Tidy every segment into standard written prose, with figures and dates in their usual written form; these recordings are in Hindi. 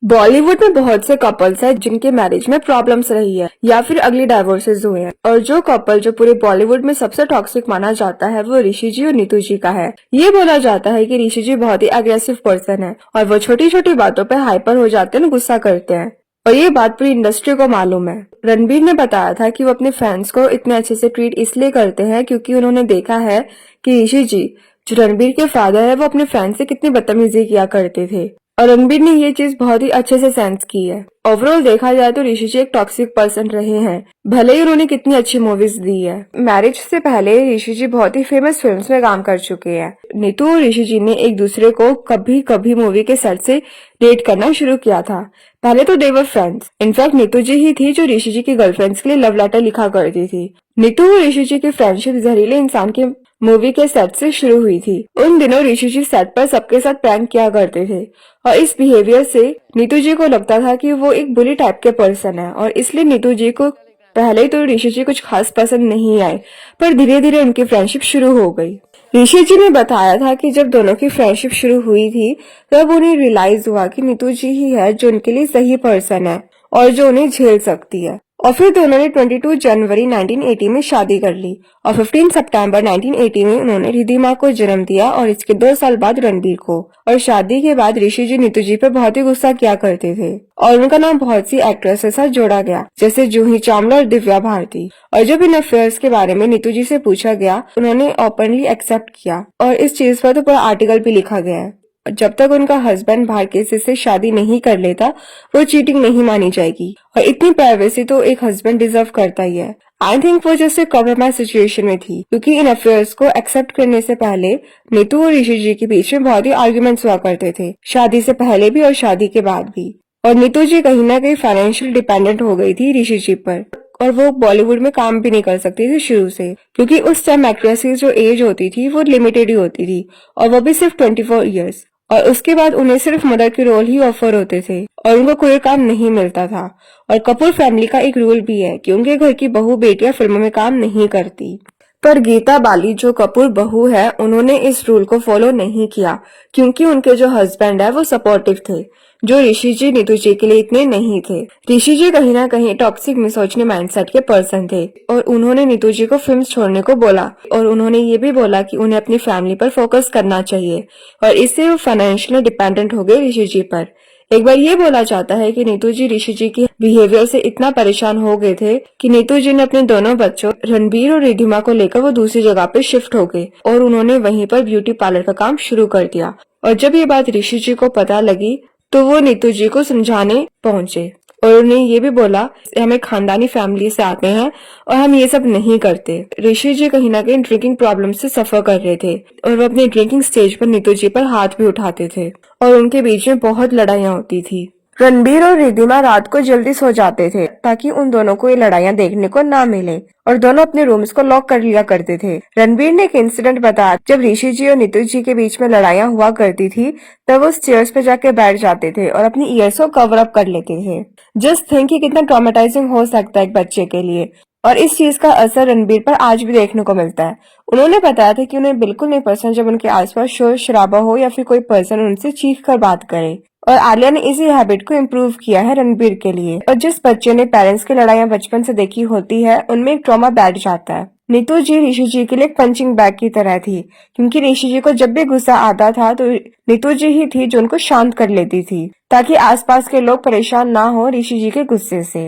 बॉलीवुड में बहुत से कपल्स हैं जिनके मैरिज में प्रॉब्लम्स रही है या फिर अगली डाइवोर्सेज हुए हैं। और जो कपल जो पूरे बॉलीवुड में सबसे टॉक्सिक माना जाता है वो ऋषि जी और नीतू जी का है। ये बोला जाता है कि ऋषि जी बहुत ही अग्रेसिव पर्सन है और वो छोटी छोटी बातों पे हाइपर हो जाते हैं, गुस्सा करते हैं। और ये बात पूरी इंडस्ट्री को मालूम है। रणबीर ने बताया था कि वो अपने फैंस को इतने अच्छे से ट्रीट इसलिए करते हैं क्योंकि उन्होंने देखा है कि ऋषि जी जो रणबीर के फादर है वो अपने फैंस से कितनी बदतमीजी किया करते थे और रणबीर ने ये चीज बहुत ही अच्छे से सेंस की है। ओवरऑल देखा जाए तो ऋषि जी एक टॉक्सिक पर्सन रहे हैं, भले ही उन्होंने कितनी अच्छी मूवीज दी है। मैरिज से पहले ऋषि जी बहुत ही फेमस फिल्म्स में काम कर चुके हैं। नीतू और ऋषि जी ने एक दूसरे को कभी कभी मूवी के सेट से डेट करना शुरू किया था। पहले तो दे वर फ्रेंड्स। इनफैक्ट नीतू जी ही थी जो ऋषि जी की गर्लफ्रेंड्स के लिए लव लेटर लिखा करती थी। नीतू और ऋषि जी की फ्रेंडशिप जहरीले इंसान के मूवी के सेट से शुरू हुई थी। उन दिनों ऋषि जी सेट पर सबके साथ प्रैंक किया करते थे और इस बिहेवियर से नीतू जी को लगता था कि वो एक बुली टाइप के पर्सन है और इसलिए नीतू जी को पहले तो ऋषि जी कुछ खास पसंद नहीं आए, पर धीरे धीरे उनकी फ्रेंडशिप शुरू हो गई। ऋषि जी ने बताया था कि जब दोनों की फ्रेंडशिप शुरू हुई थी तब उन्हें रियलाइज हुआ कि नीतू जी ही है जो उनके लिए सही पर्सन है और जो उन्हें झेल सकती है। और फिर दोनों ने 22 जनवरी 1980 में शादी कर ली और 15 सितंबर 1980 में उन्होंने रिद्धिमा को जन्म दिया और इसके 2 साल बाद रणबीर को। और शादी के बाद ऋषि जी नीतू जी पर बहुत ही गुस्सा किया करते थे और उनका नाम बहुत सी एक्ट्रेस के साथ जोड़ा गया, जैसे जूही चावला और दिव्या भारती। और जब इन अफेयर्स के बारे में नीतू जी से पूछा गया, उन्होंने ओपनली एक्सेप्ट किया और इस चीज पर तो पूरा आर्टिकल भी लिखा गया है। जब तक उनका हस्बैंड बाहर किसी से शादी नहीं कर लेता वो चीटिंग नहीं मानी जाएगी और इतनी प्राइवेसी तो एक हस्बैंड डिजर्व करता ही है। आई थिंक वो जैसे कॉम्प्रोमाइज सिचुएशन में थी क्योंकि इन अफेयर्स को एक्सेप्ट करने से पहले नीतू और ऋषि जी के बीच में बहुत ही आर्ग्यूमेंट्स हुआ करते थे, शादी से पहले भी और शादी के बाद भी। और नीतू जी कहीं ना कहीं फाइनेंशियल डिपेंडेंट हो गई थी ऋषि जी पर और वो बॉलीवुड में काम भी नहीं कर सकती थी शुरू से, क्योंकि उस टाइम एक्ट्रेस की जो एज होती थी वो लिमिटेड ही होती थी और वो भी सिर्फ 24 ईयर्स। और उसके बाद उन्हें सिर्फ मदर के रोल ही ऑफर होते थे और उनको कोई काम नहीं मिलता था। और कपूर फैमिली का एक रूल भी है कि उनके घर की बहू बेटियां फिल्मों में काम नहीं करती। पर गीता बाली जो कपूर बहू है उन्होंने इस रूल को फॉलो नहीं किया क्योंकि उनके जो हस्बैंड है वो सपोर्टिव थे, जो ऋषि जी नीतू जी के लिए इतने नहीं थे। ऋषि जी कहीं ना कहीं टॉक्सिक मिसोजिनी माइंडसेट के पर्सन थे और उन्होंने नीतू जी को फिल्म छोड़ने को बोला और उन्होंने ये भी बोला कि उन्हें अपनी फैमिली पर फोकस करना चाहिए और इससे वो फाइनेंशियली डिपेंडेंट हो गए ऋषि जी पर। एक बार ये बोला जाता है कि नीतू जी ऋषि जी की बिहेवियर से इतना परेशान हो गए थे कि नीतू जी ने अपने दोनों बच्चों रणबीर और रिद्धिमा को लेकर वो दूसरी जगह पे शिफ्ट हो गए और उन्होंने वहीं पर ब्यूटी पार्लर का काम शुरू कर दिया। और जब ये बात ऋषि जी को पता लगी तो वो नीतू जी को समझाने पहुंचे और उन्हें ये भी बोला हमें खानदानी फैमिली से आते हैं और हम ये सब नहीं करते। ऋषि जी कहीं ना कहीं ड्रिंकिंग प्रॉब्लम से सफर कर रहे थे और वो अपने ड्रिंकिंग स्टेज पर नीतू जी पर हाथ भी उठाते थे और उनके बीच में बहुत लड़ाइयाँ होती थी। रणबीर और रिद्धिमा रात को जल्दी सो जाते थे ताकि उन दोनों को ये लड़ाइयाँ देखने को ना मिले और दोनों अपने रूम्स को लॉक कर लिया करते थे। रणबीर ने एक इंसिडेंट बताया, जब ऋषि जी और नीतू जी के बीच में लड़ाइयाँ हुआ करती थी तब वो स्टेयर्स पे जाके बैठ जाते थे और अपनी ईयर्स को कवर अप कर लेते थे। जस्ट थिंक कि कितना ट्रॉमेटाइजिंग हो सकता है एक बच्चे के लिए। और इस चीज का असर रणबीर पर आज भी देखने को मिलता है। उन्होंने बताया था कि उन्हें बिल्कुल नहीं पसंद जब उनके आसपास शोर शराबा हो या फिर कोई पर्सन उनसे चीख कर बात करे। और आलिया ने इसी हैबिट को इम्प्रूव किया है रणबीर के लिए। और जिस बच्चे ने पेरेंट्स की लड़ाइयाँ बचपन से देखी होती है उनमें एक ट्रॉमा बैठ जाता है। नीतू जी ऋषि जी के लिए एक पंचिंग बैग की तरह थी क्योंकि ऋषि जी को जब भी गुस्सा आता था तो नीतू जी ही थी जो उनको शांत कर लेती थी ताकि आसपास के लोग परेशान ना हो ऋषि जी के गुस्से से।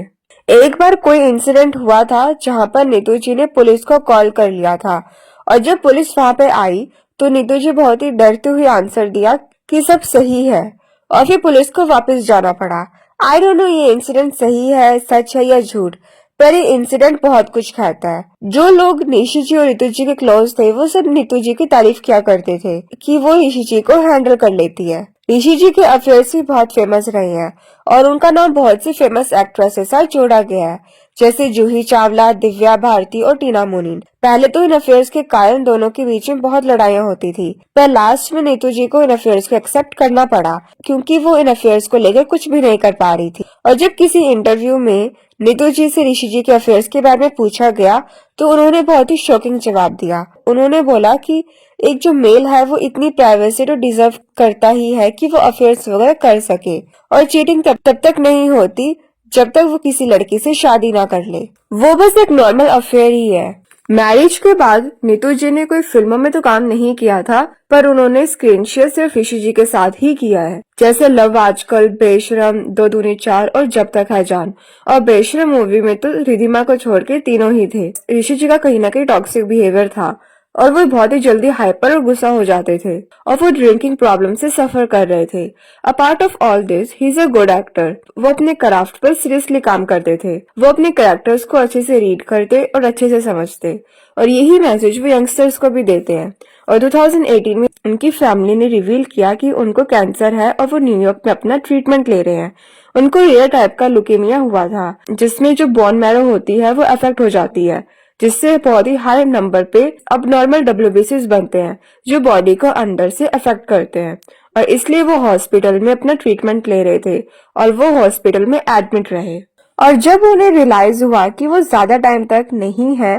एक बार कोई इंसिडेंट हुआ था जहाँ पर नीतू जी ने पुलिस को कॉल कर लिया था और जब पुलिस वहाँ पे आई तो नीतू जी बहुत ही डरते हुए आंसर दिया कि सब सही है और फिर पुलिस को वापस जाना पड़ा। आई डोंट नो ये इंसिडेंट सही है, सच है या झूठ, पर ये इंसिडेंट बहुत कुछ कहता है। जो लोग ऋषि जी और ऋतु जी के क्लोज थे वो सब नीतू जी की तारीफ किया करते थे कि वो ऋषि जी को हैंडल कर लेती है। ऋषि जी के अफेयर्स भी बहुत फेमस रहे हैं और उनका नाम बहुत सी फेमस एक्ट्रेस के साथ जोड़ा गया है, जैसे जूही चावला, दिव्या भारती और टीना मुनीन। पहले तो इन अफेयर्स के कारण दोनों के बीच में बहुत लड़ाइयाँ होती थी, पर लास्ट में नीतू जी को इन अफेयर्स को एक्सेप्ट करना पड़ा क्योंकि वो इन अफेयर्स को लेकर कुछ भी नहीं कर पा रही थी। और जब किसी इंटरव्यू में नीतू जी से ऋषि जी के अफेयर्स के बारे में पूछा गया तो उन्होंने बहुत ही शॉकिंग जवाब दिया। उन्होंने बोला कि एक जो मेल है वो इतनी प्राइवेसी तो डिजर्व करता ही है कि वो अफेयर्स वगैरह कर सके, और चीटिंग तब तक नहीं होती जब तक वो किसी लड़की से शादी ना कर ले। वो बस एक नॉर्मल अफेयर ही है। मैरिज के बाद नीतू जी ने कोई फिल्मों में तो काम नहीं किया था, पर उन्होंने स्क्रीन शेयर सिर्फ ऋषि जी के साथ ही किया है, जैसे लव आजकल, बेशरम, 2 दूनी 4 और जब तक है जान। और बेशरम मूवी में तो रिधिमा को छोड़ के तीनों ही थे। ऋषि जी का कहीं ना कहीं टॉक्सिक बिहेवियर था और वो बहुत ही जल्दी हाइपर और गुस्सा हो जाते थे, और वो ड्रिंकिंग प्रॉब्लम से सफर कर रहे थे। Apart of all this he is a good actor. वो अपने क्राफ्ट पर सीरियसली काम करते थे। वो अपने कैरेक्टर्स को अच्छे से रीड करते और अच्छे से समझते, और यही मैसेज वो यंगस्टर्स को भी देते हैं। और 2018 में उनकी फैमिली ने रिवील किया कि उनको कैंसर है और वो न्यूयॉर्क में अपना ट्रीटमेंट ले रहे हैं। उनको रेयर टाइप का लुकेमिया हुआ था, जिसमें जो बोन मैरो होती है वो अफेक्ट हो जाती है, जिससे बहुत ही हाई नंबर पे अब नॉर्मल WBCs बनते हैं जो बॉडी को अंदर से अफेक्ट करते हैं, और इसलिए वो हॉस्पिटल में अपना ट्रीटमेंट ले रहे थे और वो हॉस्पिटल में एडमिट रहे। और जब उन्हें रियलाइज हुआ कि वो ज्यादा टाइम तक नहीं है,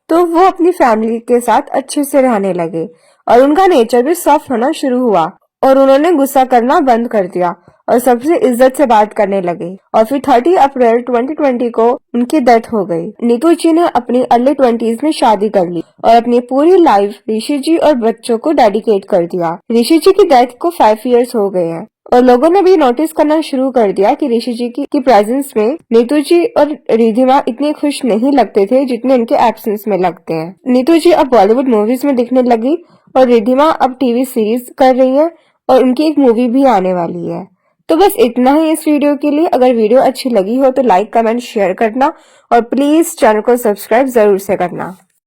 तो वो अपनी फैमिली के साथ अच्छे से रहने लगे और उनका नेचर भी सॉफ्ट होना शुरू हुआ, और उन्होंने गुस्सा करना बंद कर दिया और सबसे इज्जत से बात करने लगे। और फिर 30 अप्रैल 2020 को उनकी डेथ हो गई। नीतू जी ने अपनी अर्ली 20s में शादी कर ली और अपनी पूरी लाइफ ऋषि जी और बच्चों को डेडिकेट कर दिया। ऋषि जी की डेथ को 5 इयर्स हो गए हैं, और लोगों ने भी नोटिस करना शुरू कर दिया कि ऋषि जी की प्रेजेंस में नीतू जी और रिधिमा इतने खुश नहीं लगते थे जितने उनके एब्सेंस में लगते हैं। नीतू जी अब बॉलीवुड मूवीज में दिखने लगी और रिधिमा अब टीवी सीरीज कर रही है, और उनकी एक मूवी भी आने वाली है। तो बस इतना ही इस वीडियो के लिए। अगर वीडियो अच्छी लगी हो तो लाइक, कमेंट, शेयर करना, और प्लीज चैनल को सब्सक्राइब जरूर से करना।